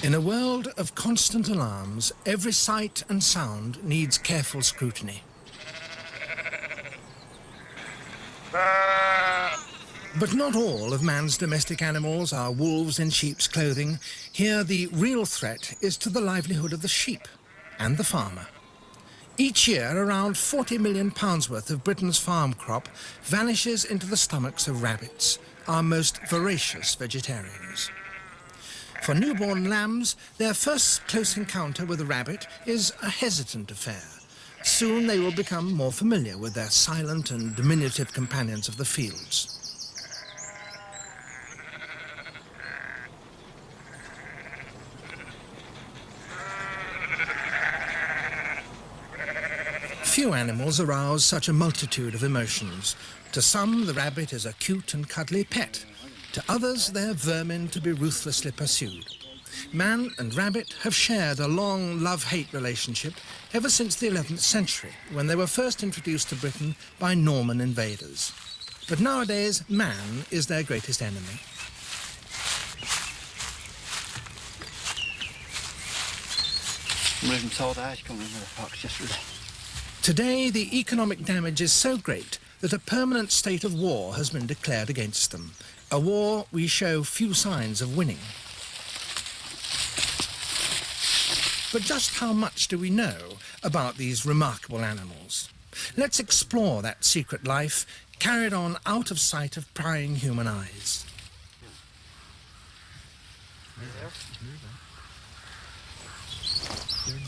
In a world of constant alarms, every sight and sound needs careful scrutiny. But not all of man's domestic animals are wolves in sheep's clothing. Here the real threat is to the livelihood of the sheep and the farmer. Each year, around £40 million worth of Britain's farm crop vanishes into the stomachs of rabbits, our most voracious vegetarians. For newborn lambs, their first close encounter with a rabbit is a hesitant affair. Soon they will become more familiar with their silent and diminutive companions of the fields. Few animals arouse such a multitude of emotions. To some, the rabbit is a cute and cuddly pet. To others, they're vermin to be ruthlessly pursued. Man and rabbit have shared a long love-hate relationship ever since the 11th century, when they were first introduced to Britain by Norman invaders. But nowadays, man is their greatest enemy. I'm even told I come into the fox just for that. Today, the economic damage is so great that a permanent state of war has been declared against them, a war we show few signs of winning. But just how much do we know about these remarkable animals? Let's explore that secret life carried on out of sight of prying human eyes.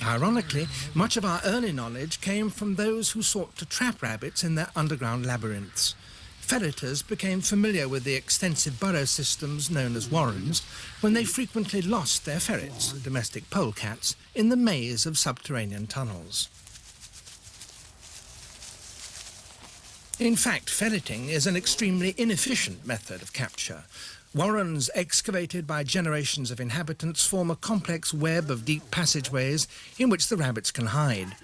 Ironically, much of our early knowledge came from those who sought to trap rabbits in their underground labyrinths. Ferreters became familiar with the extensive burrow systems known as warrens when they frequently lost their ferrets, domestic polecats, in the maze of subterranean tunnels. In fact, ferreting is an extremely inefficient method of capture. Warrens excavated by generations of inhabitants form a complex web of deep passageways in which the rabbits can hide.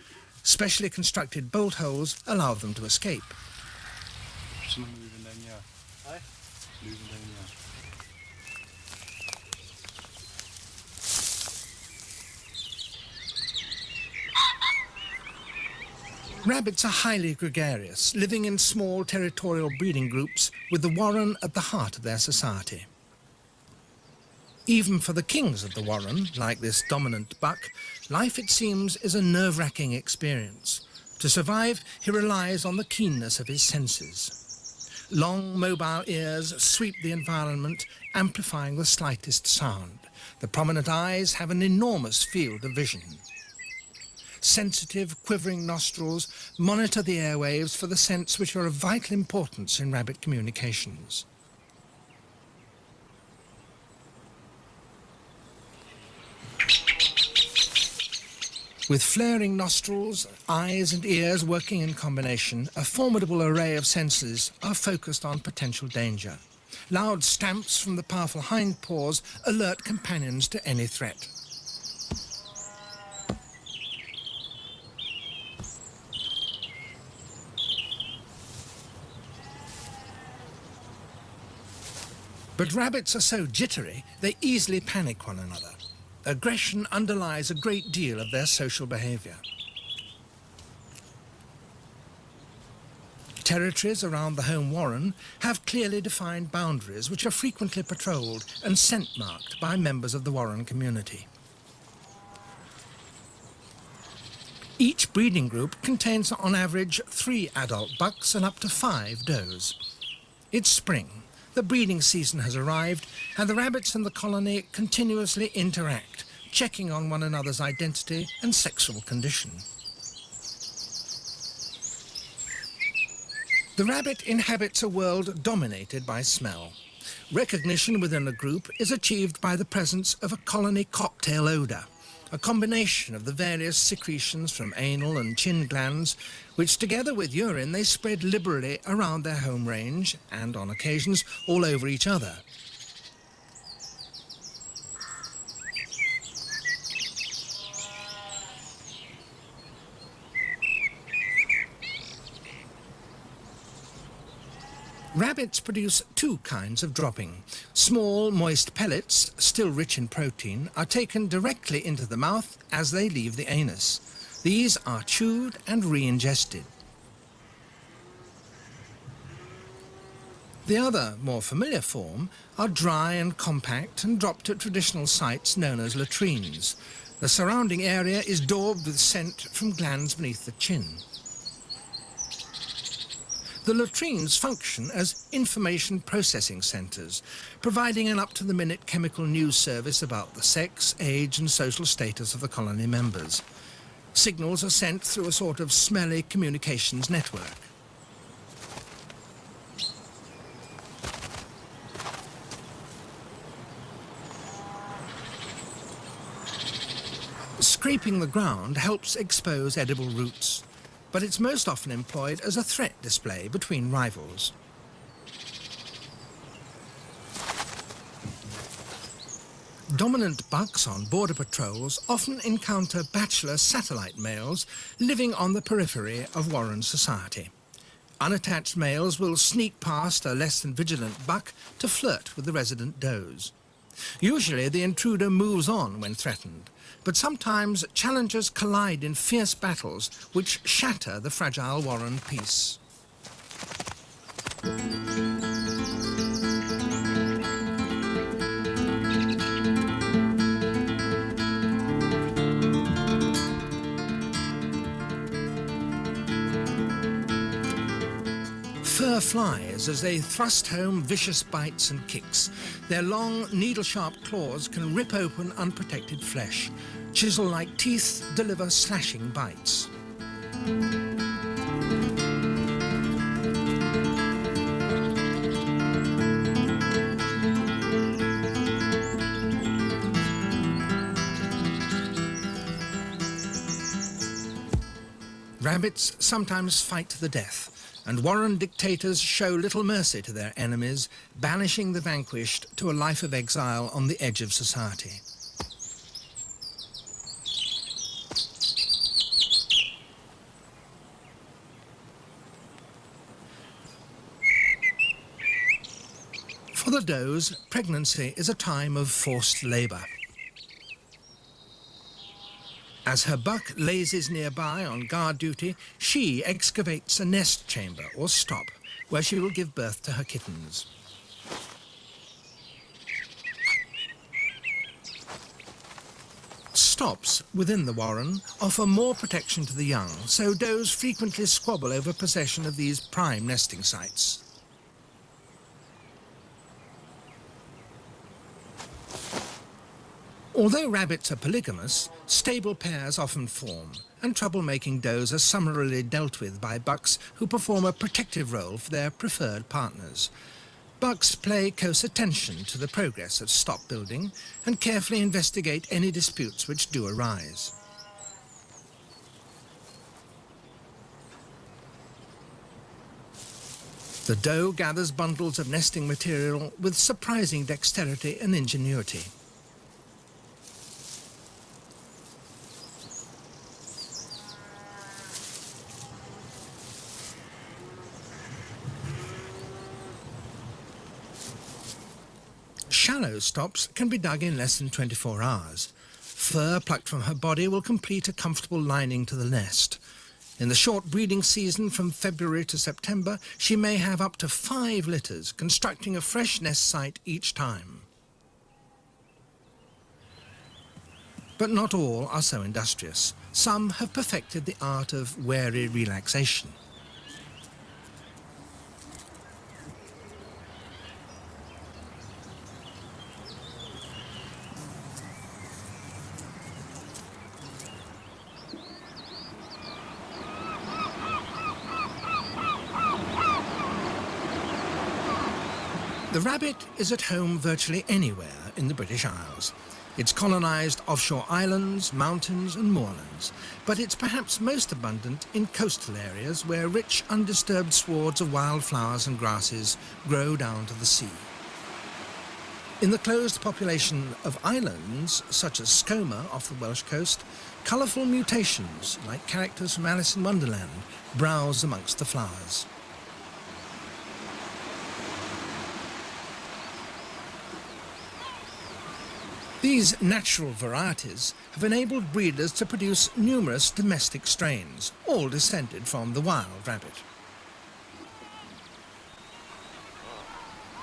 Specially constructed bolt holes allow them to escape. Rabbits are highly gregarious, living in small territorial breeding groups with the warren at the heart of their society. Even for the kings of the warren, like this dominant buck, life, it seems, is a nerve-wracking experience. To survive, he relies on the keenness of his senses. Long, mobile ears sweep the environment, amplifying the slightest sound. The prominent eyes have an enormous field of vision. Sensitive, quivering nostrils monitor the airwaves for the scents which are of vital importance in rabbit communications. With flaring nostrils, eyes and ears working in combination, a formidable array of senses are focused on potential danger. Loud stamps from the powerful hind paws alert companions to any threat. But rabbits are so jittery, they easily panic one another. Aggression underlies a great deal of their social behaviour. Territories around the home warren have clearly defined boundaries which are frequently patrolled and scent-marked by members of the warren community. Each breeding group contains on average 3 adult bucks and up to 5 does. It's spring. The breeding season has arrived, and the rabbits in the colony continuously interact, checking on one another's identity and sexual condition. The rabbit inhabits a world dominated by smell. Recognition within a group is achieved by the presence of a colony cocktail odour, a combination of the various secretions from anal and chin glands, which together with urine they spread liberally around their home range and, on occasions, all over each other. Rabbits produce two kinds of dropping. Small, moist pellets, still rich in protein, are taken directly into the mouth as they leave the anus. These are chewed and re-ingested. The other, more familiar form, are dry and compact and dropped at traditional sites known as latrines. The surrounding area is daubed with scent from glands beneath the chin. The latrines function as information processing centres, providing an up-to-the-minute chemical news service about the sex, age and social status of the colony members. Signals are sent through a sort of smelly communications network. Scraping the ground helps expose edible roots, but it's most often employed as a threat display between rivals. Dominant bucks on border patrols often encounter bachelor satellite males living on the periphery of warren society. Unattached males will sneak past a less than vigilant buck to flirt with the resident does. Usually the intruder moves on when threatened, but sometimes challengers collide in fierce battles which shatter the fragile warren peace. Fur flies as they thrust home vicious bites and kicks. Their long, needle-sharp claws can rip open unprotected flesh. Chisel-like teeth deliver slashing bites. Rabbits sometimes fight to the death, and warren dictators show little mercy to their enemies, banishing the vanquished to a life of exile on the edge of society. For the does, pregnancy is a time of forced labour. As her buck lazes nearby on guard duty, she excavates a nest chamber, or stop, where she will give birth to her kittens. Stops within the warren offer more protection to the young, so does frequently squabble over possession of these prime nesting sites. Although rabbits are polygamous, stable pairs often form, and troublemaking does are summarily dealt with by bucks who perform a protective role for their preferred partners. Bucks pay close attention to the progress of stop building and carefully investigate any disputes which do arise. The doe gathers bundles of nesting material with surprising dexterity and ingenuity. Shallow stops can be dug in less than 24 hours. Fur plucked from her body will complete a comfortable lining to the nest. In the short breeding season from February to September, she may have up to 5 litters, constructing a fresh nest site each time. But not all are so industrious. Some have perfected the art of wary relaxation. The rabbit is at home virtually anywhere in the British Isles. It's colonised offshore islands, mountains and moorlands, but it's perhaps most abundant in coastal areas where rich, undisturbed swards of wildflowers and grasses grow down to the sea. In the closed population of islands, such as Skomer off the Welsh coast, colourful mutations, like characters from Alice in Wonderland, browse amongst the flowers. These natural varieties have enabled breeders to produce numerous domestic strains, all descended from the wild rabbit.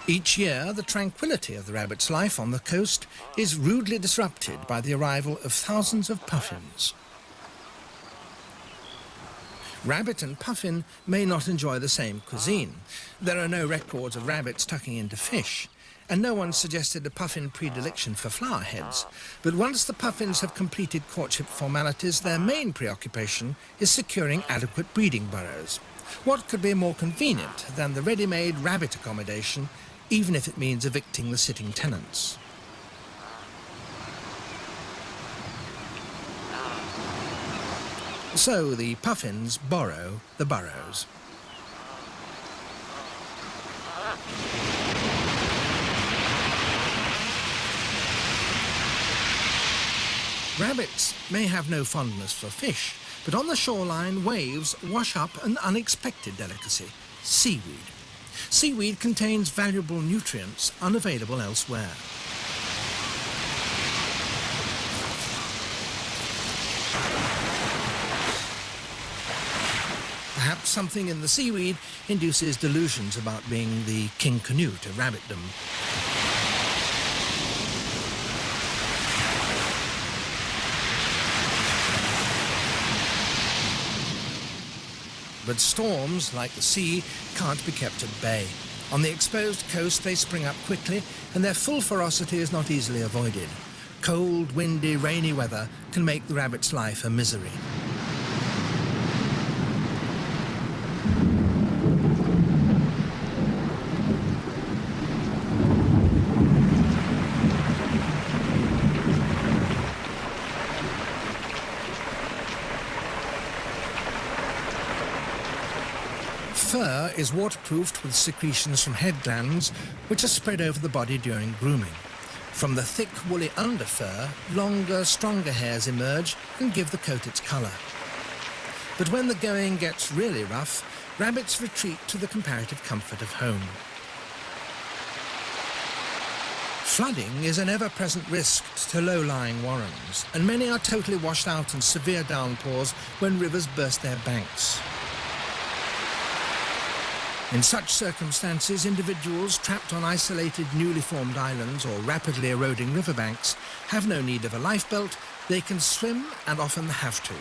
Each year, the tranquility of the rabbit's life on the coast is rudely disrupted by the arrival of thousands of puffins. Rabbit and puffin may not enjoy the same cuisine. There are no records of rabbits tucking into fish, and no one suggested a puffin predilection for flower heads. But once the puffins have completed courtship formalities, their main preoccupation is securing adequate breeding burrows. What could be more convenient than the ready-made rabbit accommodation, even if it means evicting the sitting tenants? So the puffins borrow the burrows. Rabbits may have no fondness for fish, but on the shoreline, waves wash up an unexpected delicacy: seaweed. Seaweed contains valuable nutrients unavailable elsewhere. Perhaps something in the seaweed induces delusions about being the King Canute of rabbitdom. But storms, like the sea, can't be kept at bay. On the exposed coast, they spring up quickly, and their full ferocity is not easily avoided. Cold, windy, rainy weather can make the rabbit's life a misery. Fur is waterproofed with secretions from head glands, which are spread over the body during grooming. From the thick, woolly underfur, longer, stronger hairs emerge and give the coat its colour. But when the going gets really rough, rabbits retreat to the comparative comfort of home. Flooding is an ever-present risk to low-lying warrens, and many are totally washed out in severe downpours when rivers burst their banks. In such circumstances, individuals trapped on isolated, newly formed islands or rapidly eroding riverbanks have no need of a lifebelt. They can swim, and often have to.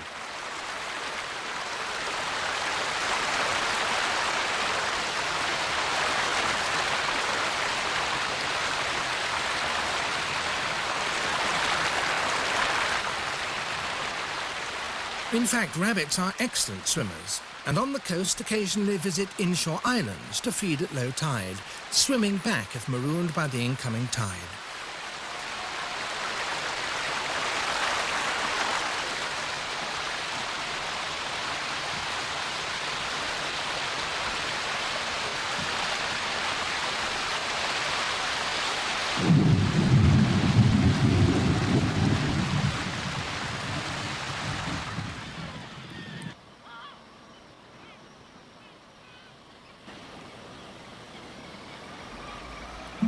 In fact, rabbits are excellent swimmers, and on the coast occasionally visit inshore islands to feed at low tide, swimming back if marooned by the incoming tide.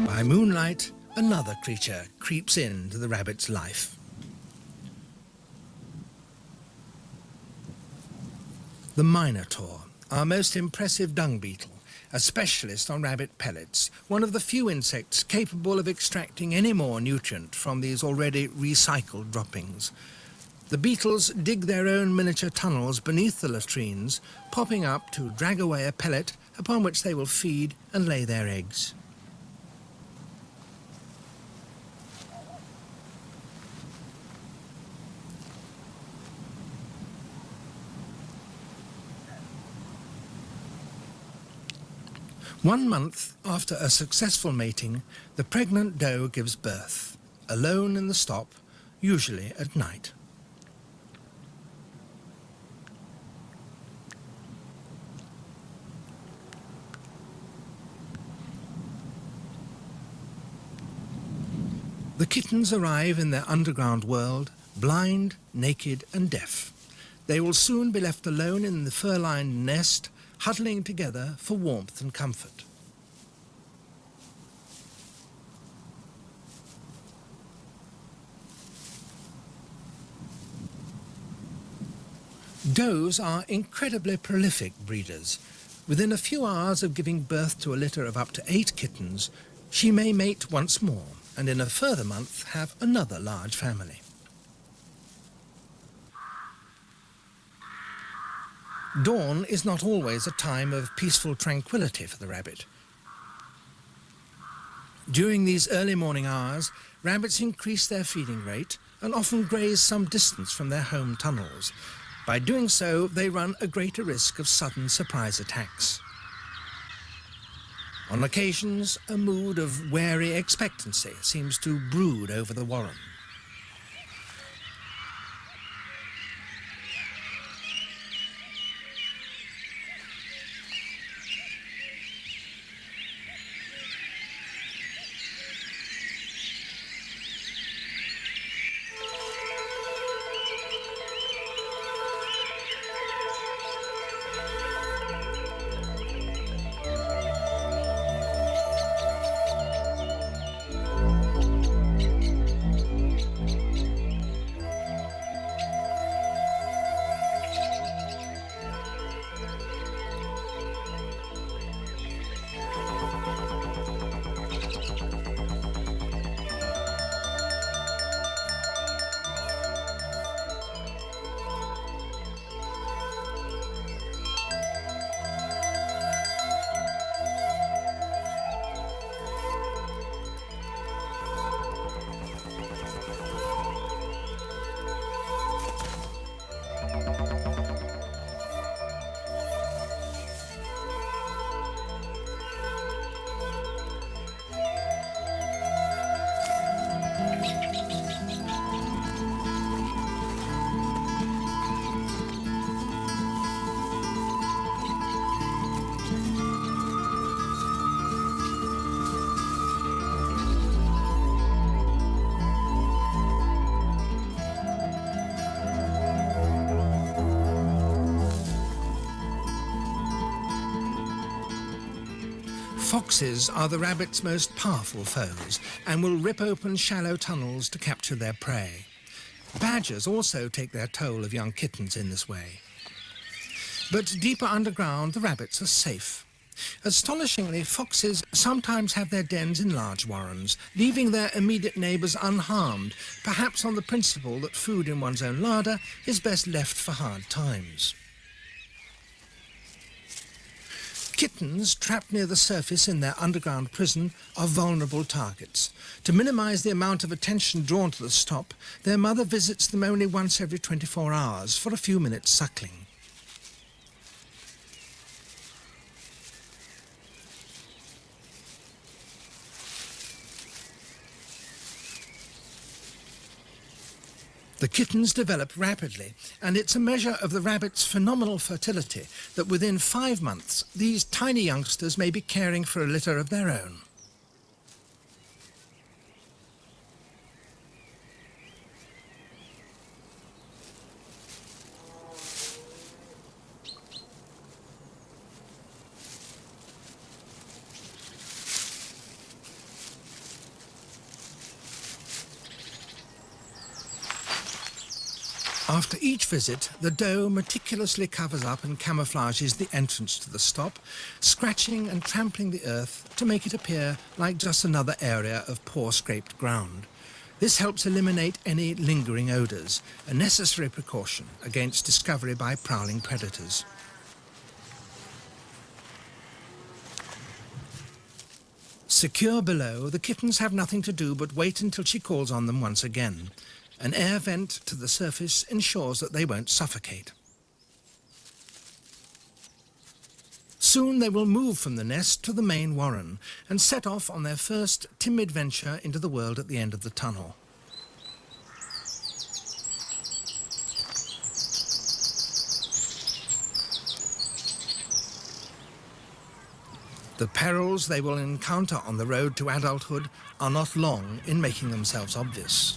By moonlight, another creature creeps into the rabbit's life. The minotaur, our most impressive dung beetle, a specialist on rabbit pellets, one of the few insects capable of extracting any more nutrient from these already recycled droppings. The beetles dig their own miniature tunnels beneath the latrines, popping up to drag away a pellet upon which they will feed and lay their eggs. One month after a successful mating, the pregnant doe gives birth, alone in the stop, usually at night. The kittens arrive in their underground world, blind, naked and deaf. They will soon be left alone in the fur-lined nest, huddling together for warmth and comfort. Does are incredibly prolific breeders. Within a few hours of giving birth to a litter of up to 8 kittens, she may mate once more, and in a further month have another large family. Dawn is not always a time of peaceful tranquility for the rabbit. During these early morning hours, rabbits increase their feeding rate and often graze some distance from their home tunnels. By doing so, they run a greater risk of sudden surprise attacks. On occasions, a mood of wary expectancy seems to brood over the warren. Foxes are the rabbit's most powerful foes and will rip open shallow tunnels to capture their prey. Badgers also take their toll of young kittens in this way. But deeper underground, the rabbits are safe. Astonishingly, foxes sometimes have their dens in large warrens, leaving their immediate neighbours unharmed, perhaps on the principle that food in one's own larder is best left for hard times. Kittens trapped near the surface in their underground prison are vulnerable targets. To minimise the amount of attention drawn to the stop, their mother visits them only once every 24 hours for a few minutes suckling. The kittens develop rapidly, and it's a measure of the rabbit's phenomenal fertility that within 5 months these tiny youngsters may be caring for a litter of their own. After each visit, the doe meticulously covers up and camouflages the entrance to the stop, scratching and trampling the earth to make it appear like just another area of poor scraped ground. This helps eliminate any lingering odours, a necessary precaution against discovery by prowling predators. Secure below, the kittens have nothing to do but wait until she calls on them once again. An air vent to the surface ensures that they won't suffocate. Soon they will move from the nest to the main warren and set off on their first timid venture into the world at the end of the tunnel. The perils they will encounter on the road to adulthood are not long in making themselves obvious.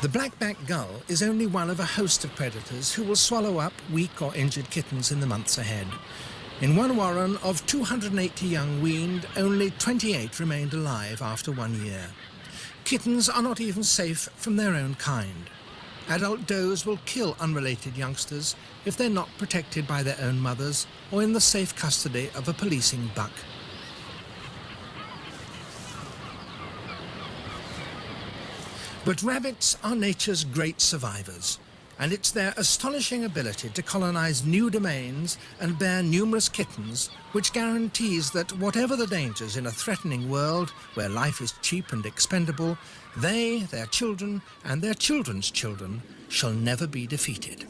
The black-backed gull is only one of a host of predators who will swallow up weak or injured kittens in the months ahead. In one warren of 280 young weaned, only 28 remained alive after 1 year. Kittens are not even safe from their own kind. Adult does will kill unrelated youngsters if they're not protected by their own mothers or in the safe custody of a policing buck. But rabbits are nature's great survivors, and it's their astonishing ability to colonize new domains and bear numerous kittens which guarantees that whatever the dangers in a threatening world where life is cheap and expendable, they, their children, and their children's children shall never be defeated.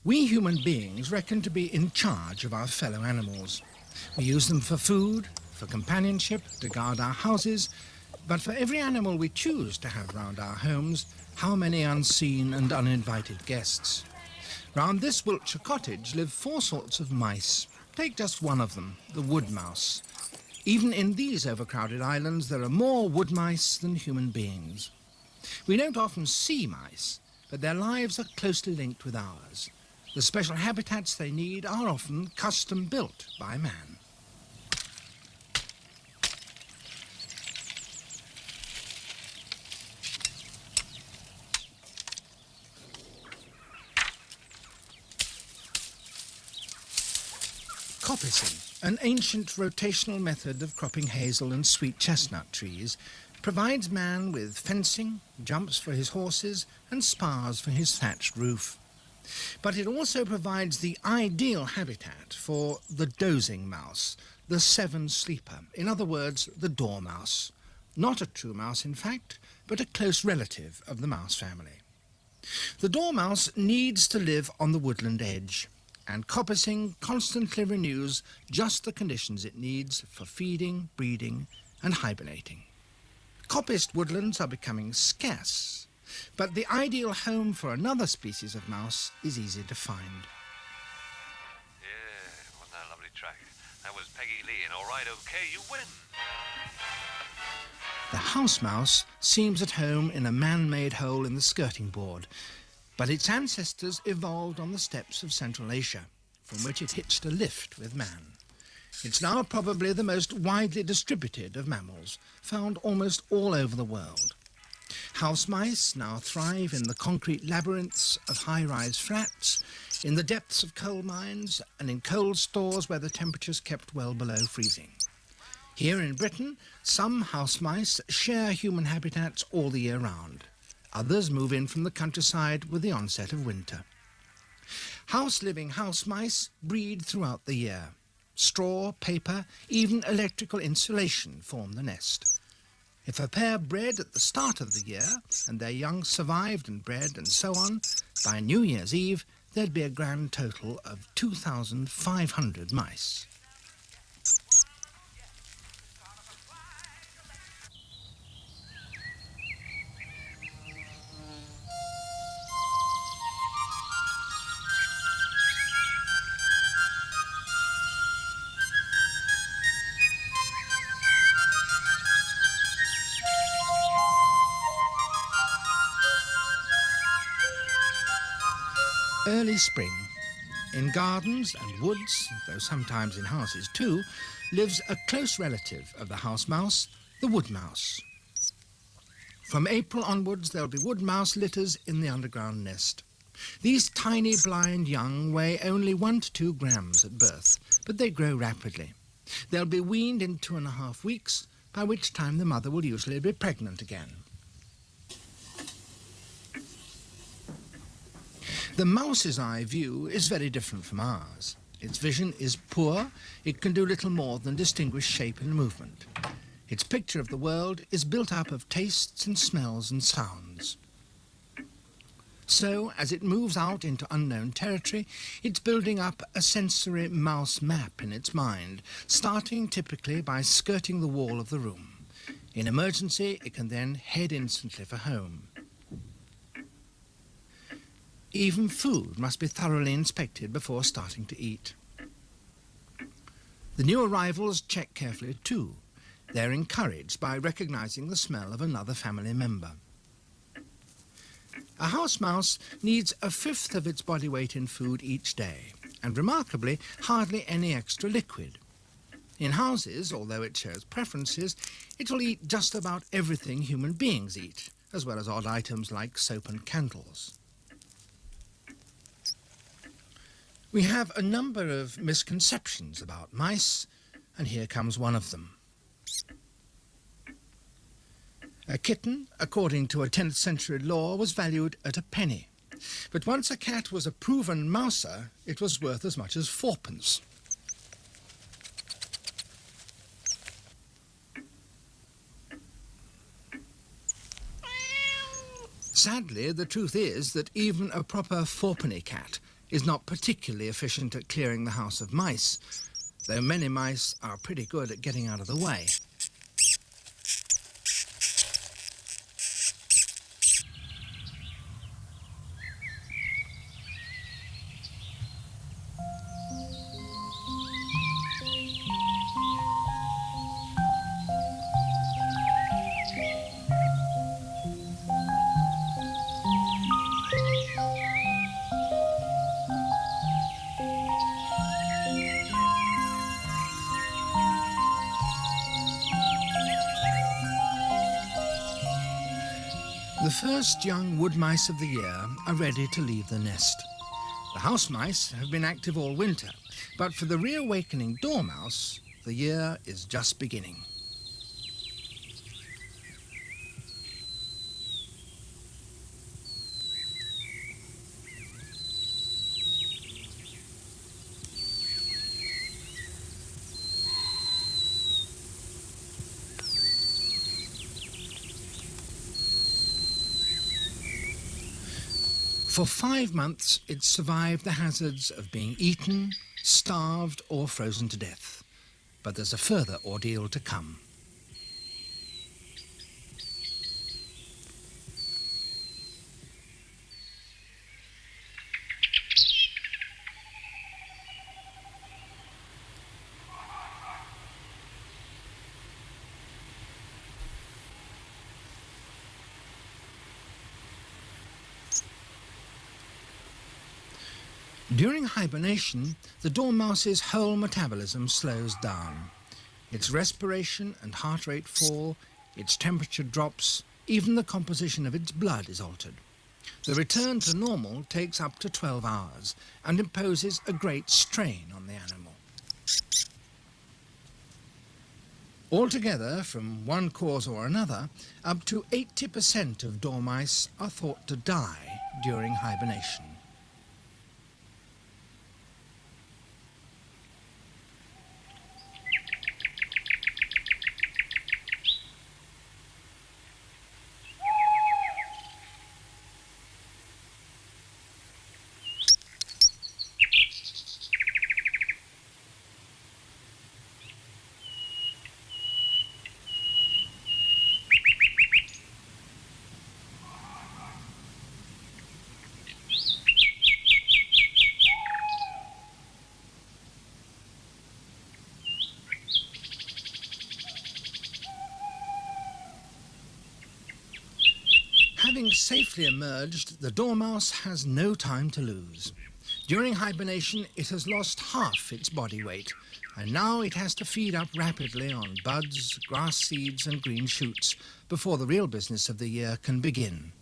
We human beings reckon to be in charge of our fellow animals. We use them for food, for companionship, to guard our houses, but for every animal we choose to have round our homes, how many unseen and uninvited guests. Round this Wiltshire cottage live 4 sorts of mice. Take just one of them, the wood mouse. Even in these overcrowded islands, there are more wood mice than human beings. We don't often see mice, but their lives are closely linked with ours. The special habitats they need are often custom built by man. Coppicing, an ancient rotational method of cropping hazel and sweet chestnut trees, provides man with fencing, jumps for his horses, and spars for his thatched roof. But it also provides the ideal habitat for the dozing mouse, the 7 sleeper, in other words, the dormouse. Not a true mouse, in fact, but a close relative of the mouse family. The dormouse needs to live on the woodland edge, and coppicing constantly renews just the conditions it needs for feeding, breeding, and hibernating. Coppiced woodlands are becoming scarce, but the ideal home for another species of mouse is easy to find. Yeah, wasn't that a lovely track? That was Peggy Lee, and all right, okay, you win. The house mouse seems at home in a man-made hole in the skirting board, but its ancestors evolved on the steppes of Central Asia, from which it hitched a lift with man. It's now probably the most widely distributed of mammals, found almost all over the world. House mice now thrive in the concrete labyrinths of high-rise flats, in the depths of coal mines and in cold stores where the temperature's kept well below freezing. Here in Britain, some house mice share human habitats all the year round. Others move in from the countryside with the onset of winter. House-living house mice breed throughout the year. Straw, paper, even electrical insulation form the nest. If a pair bred at the start of the year and their young survived and bred and so on, by New Year's Eve there'd be a grand total of 2,500 mice. Early spring. In gardens and woods, though sometimes in houses too, lives a close relative of the house mouse, the wood mouse. From April onwards there'll be wood mouse litters in the underground nest. These tiny blind young weigh only 1 to 2 grams at birth, but they grow rapidly. They'll be weaned in 2.5 weeks, by which time the mother will usually be pregnant again. The mouse's eye view is very different from ours. Its vision is poor. It can do little more than distinguish shape and movement. Its picture of the world is built up of tastes and smells and sounds. So, as it moves out into unknown territory, it's building up a sensory mouse map in its mind, starting typically by skirting the wall of the room. In emergency, it can then head instantly for home. Even food must be thoroughly inspected before starting to eat. The new arrivals check carefully too. They're encouraged by recognizing the smell of another family member. A house mouse needs 1/5 of its body weight in food each day, and remarkably, hardly any extra liquid. In houses, although it shows preferences, it will eat just about everything human beings eat, as well as odd items like soap and candles. We have a number of misconceptions about mice, and here comes one of them. A kitten, according to a 10th century law, was valued at a penny. But once a cat was a proven mouser, it was worth as much as 4p. Sadly, the truth is that even a proper 4p cat is not particularly efficient at clearing the house of mice, though many mice are pretty good at getting out of the way. The first young wood mice of the year are ready to leave the nest. The house mice have been active all winter, but for the reawakening dormouse, the year is just beginning. For 5 months, it survived the hazards of being eaten, starved, or frozen to death. But there's a further ordeal to come. During hibernation, the dormouse's whole metabolism slows down. Its respiration and heart rate fall, its temperature drops, even the composition of its blood is altered. The return to normal takes up to 12 hours and imposes a great strain on the animal. Altogether, from one cause or another, up to 80% of dormice are thought to die during hibernation. Having safely emerged, the dormouse has no time to lose. During hibernation, it has lost half its body weight, and now it has to feed up rapidly on buds, grass seeds and green shoots before the real business of the year can begin.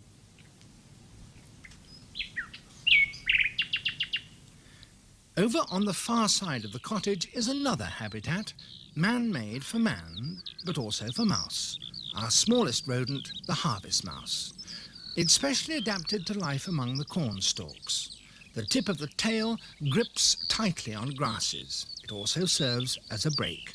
Over on the far side of the cottage is another habitat, man-made for man, but also for mouse, our smallest rodent, the harvest mouse. It's specially adapted to life among the corn stalks. The tip of the tail grips tightly on grasses. It also serves as a brake.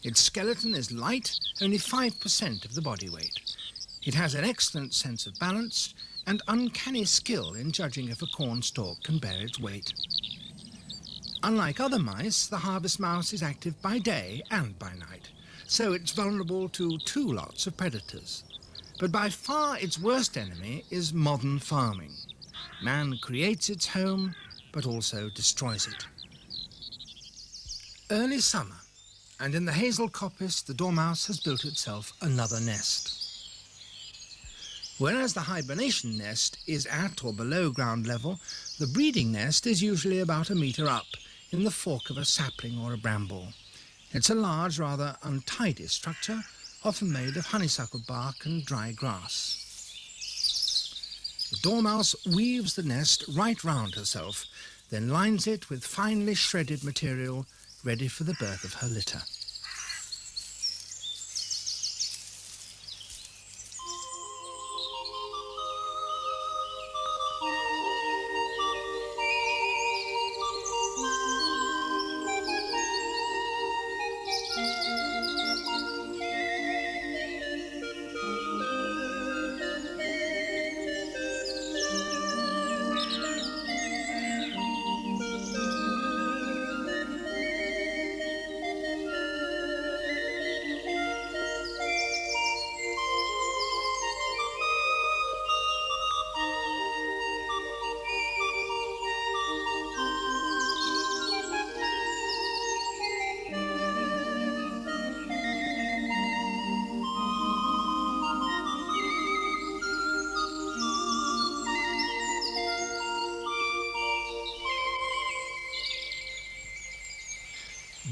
Its skeleton is light, only 5% of the body weight. It has an excellent sense of balance and uncanny skill in judging if a corn stalk can bear its weight. Unlike other mice, the harvest mouse is active by day and by night, so it's vulnerable to two lots of predators. But by far its worst enemy is modern farming. Man creates its home, but also destroys it. Early summer, and in the hazel coppice the dormouse has built itself another nest. Whereas the hibernation nest is at or below ground level, the breeding nest is usually about a metre up, in the fork of a sapling or a bramble. It's a large, rather untidy structure, often made of honeysuckle bark and dry grass. The dormouse weaves the nest right round herself, then lines it with finely shredded material ready for the birth of her litter.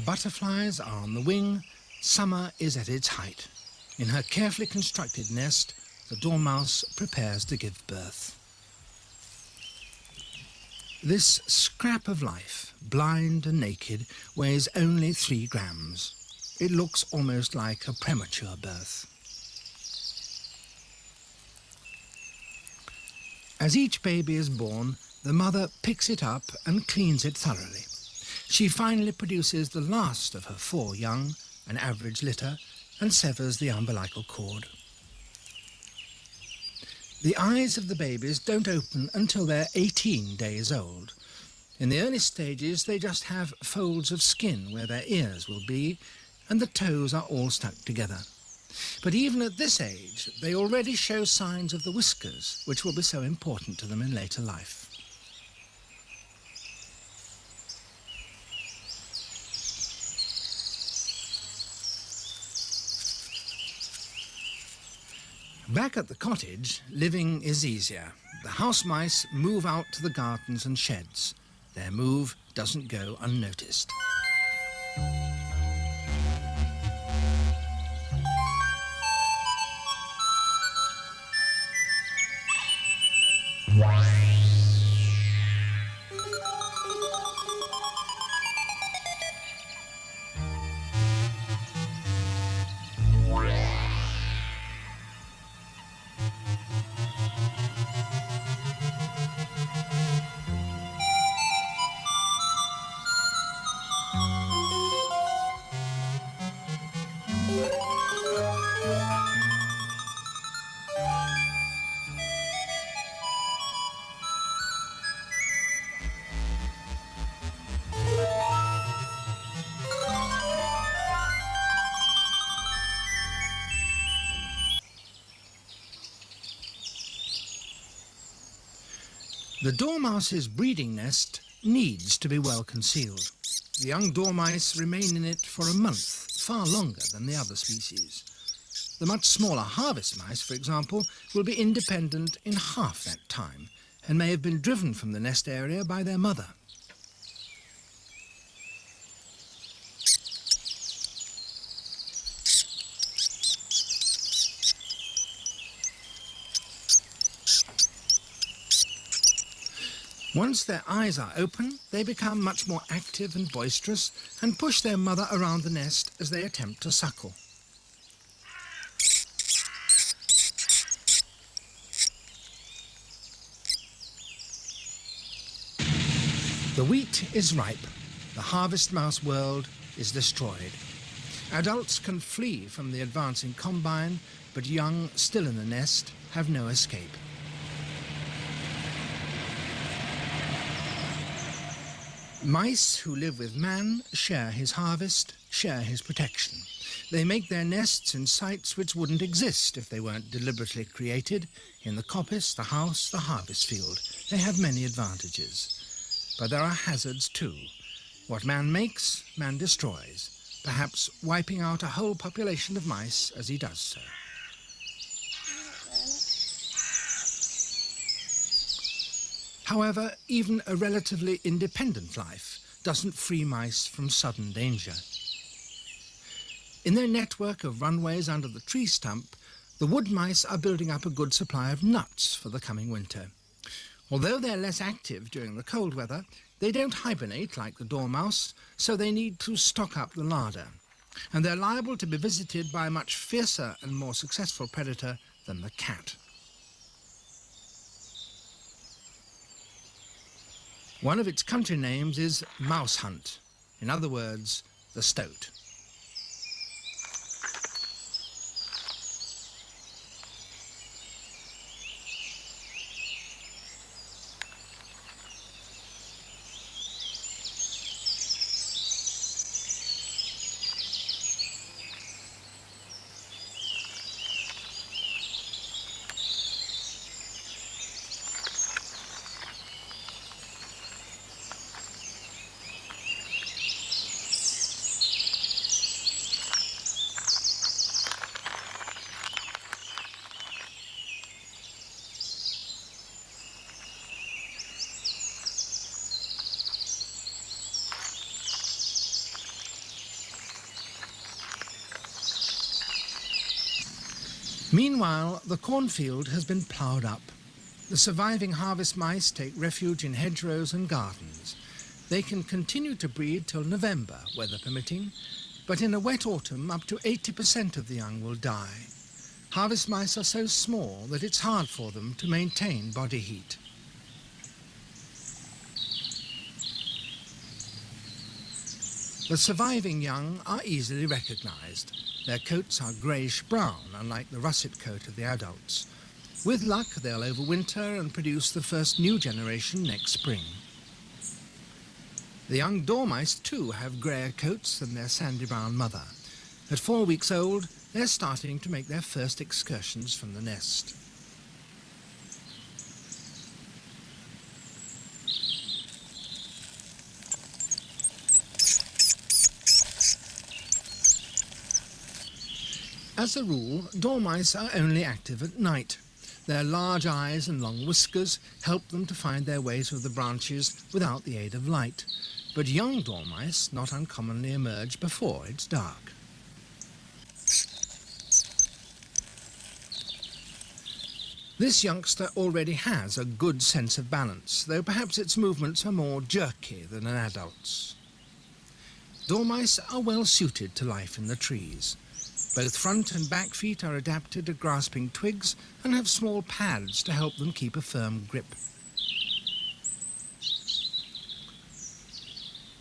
Butterflies are on the wing, summer is at its height. In her carefully constructed nest, the dormouse prepares to give birth. This scrap of life, blind and naked, weighs only 3 grams. It looks almost like a premature birth. As each baby is born, the mother picks it up and cleans it thoroughly. She finally produces the last of her 4 young, an average litter, and severs the umbilical cord. The eyes of the babies don't open until they're 18 days old. In the early stages, they just have folds of skin where their ears will be, and the toes are all stuck together. But even at this age, they already show signs of the whiskers, which will be so important to them in later life. Back at the cottage, living is easier. The house mice move out to the gardens and sheds. Their move doesn't go unnoticed. The dormouse's breeding nest needs to be well concealed. The young dormice remain in it for a month, far longer than the other species. The much smaller harvest mice, for example, will be independent in half that time and may have been driven from the nest area by their mother. Once their eyes are open, they become much more active and boisterous and push their mother around the nest as they attempt to suckle. The wheat is ripe. The harvest mouse world is destroyed. Adults can flee from the advancing combine, but young, still in the nest, have no escape. Mice who live with man share his harvest, share his protection. They make their nests in sites which wouldn't exist if they weren't deliberately created. In the coppice, the house, the harvest field. They have many advantages. But there are hazards too. What man makes, man destroys, perhaps wiping out a whole population of mice as he does so. However, even a relatively independent life doesn't free mice from sudden danger. In their network of runways under the tree stump, the wood mice are building up a good supply of nuts for the coming winter. Although they're less active during the cold weather, they don't hibernate like the dormouse, so they need to stock up the larder. And they're liable to be visited by a much fiercer and more successful predator than the cat. One of its country names is mouse hunt, in other words, the stoat. Meanwhile, the cornfield has been ploughed up. The surviving harvest mice take refuge in hedgerows and gardens. They can continue to breed till November, weather permitting, but in a wet autumn up to 80% of the young will die. Harvest mice are so small that it's hard for them to maintain body heat. The surviving young are easily recognized. Their coats are greyish-brown, unlike the russet coat of the adults. With luck, they'll overwinter and produce the first new generation next spring. The young dormice, too, have greyer coats than their sandy-brown mother. At 4 weeks old, they're starting to make their first excursions from the nest. As a rule, dormice are only active at night. Their large eyes and long whiskers help them to find their way through the branches without the aid of light. But young dormice not uncommonly emerge before it's dark. This youngster already has a good sense of balance, though perhaps its movements are more jerky than an adult's. Dormice are well suited to life in the trees. Both front and back feet are adapted to grasping twigs and have small pads to help them keep a firm grip.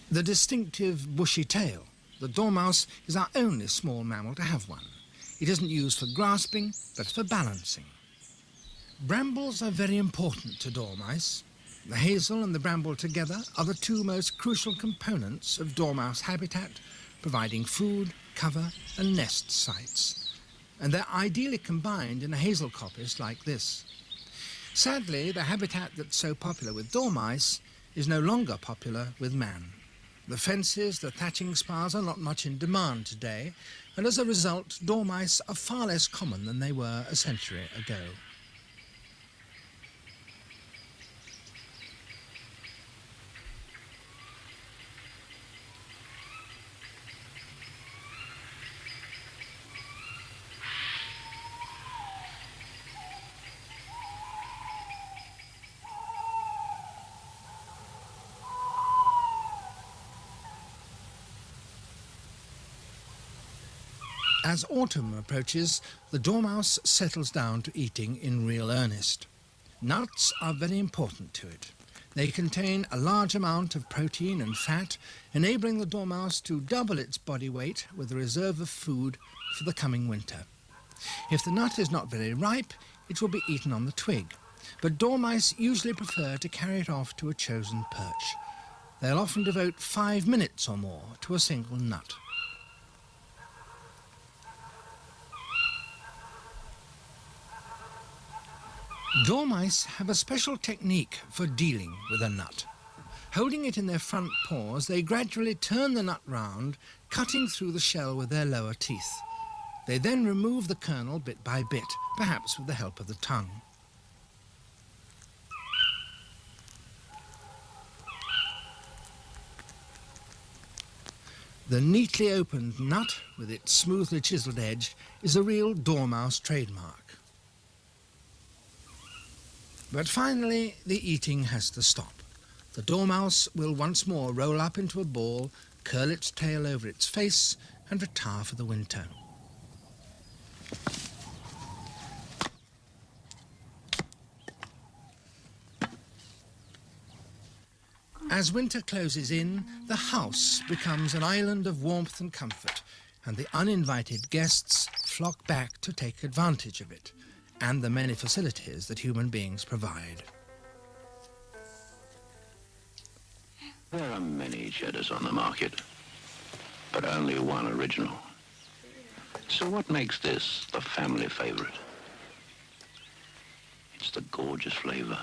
The distinctive bushy tail, the dormouse, is our only small mammal to have one. It isn't used for grasping, but for balancing. Brambles are very important to dormice. The hazel and the bramble together are the two most crucial components of dormouse habitat, providing food, cover and nest sites. And they're ideally combined in a hazel coppice like this. Sadly, the habitat that's so popular with dormice is no longer popular with man. The fences, the thatching spars are not much in demand today, and as a result, dormice are far less common than they were a century ago. As autumn approaches, the dormouse settles down to eating in real earnest. Nuts are very important to it. They contain a large amount of protein and fat, enabling the dormouse to double its body weight with a reserve of food for the coming winter. If the nut is not very ripe, it will be eaten on the twig, but dormice usually prefer to carry it off to a chosen perch. They'll often devote 5 minutes or more to a single nut. Dormice have a special technique for dealing with a nut. Holding it in their front paws, they gradually turn the nut round, cutting through the shell with their lower teeth. They then remove the kernel bit by bit, perhaps with the help of the tongue. The neatly opened nut, with its smoothly chiselled edge, is a real dormouse trademark. But finally, the eating has to stop. The dormouse will once more roll up into a ball, curl its tail over its face, and retire for the winter. As winter closes in, the house becomes an island of warmth and comfort, and the uninvited guests flock back to take advantage of it and the many facilities that human beings provide. There are many cheddars on the market, but only one original. So what makes this the family favorite? It's the gorgeous flavor,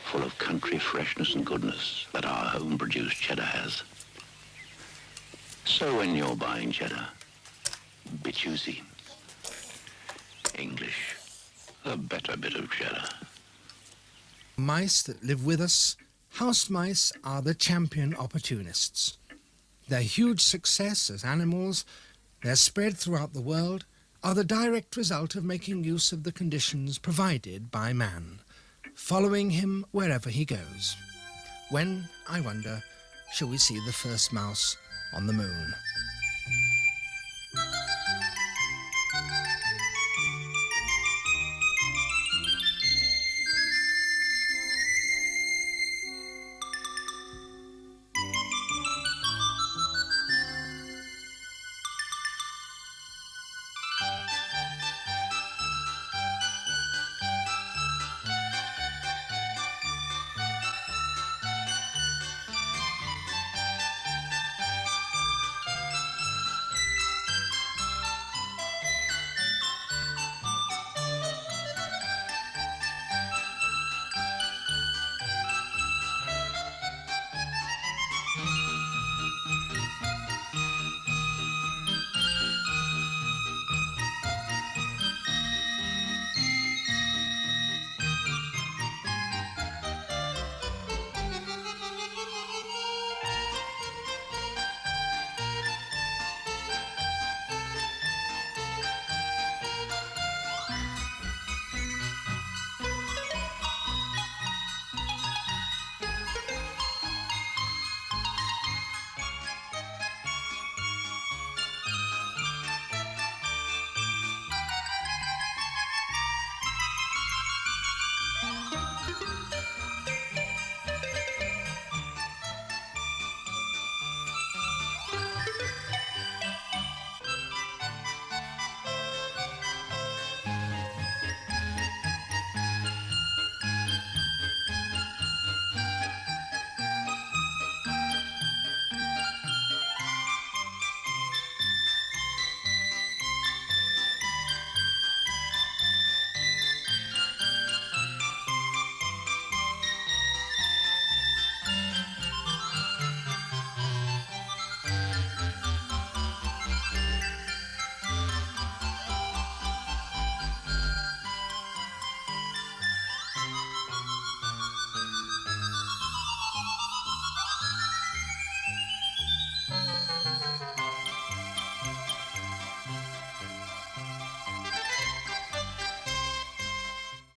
full of country freshness and goodness that our home-produced cheddar has. So when you're buying cheddar, be choosy. English, the better bit of cheddar. Mice that live with us, house mice, are the champion opportunists. Their huge success as animals, their spread throughout the world, are the direct result of making use of the conditions provided by man, following him wherever he goes. When, I wonder, shall we see the first mouse on the moon?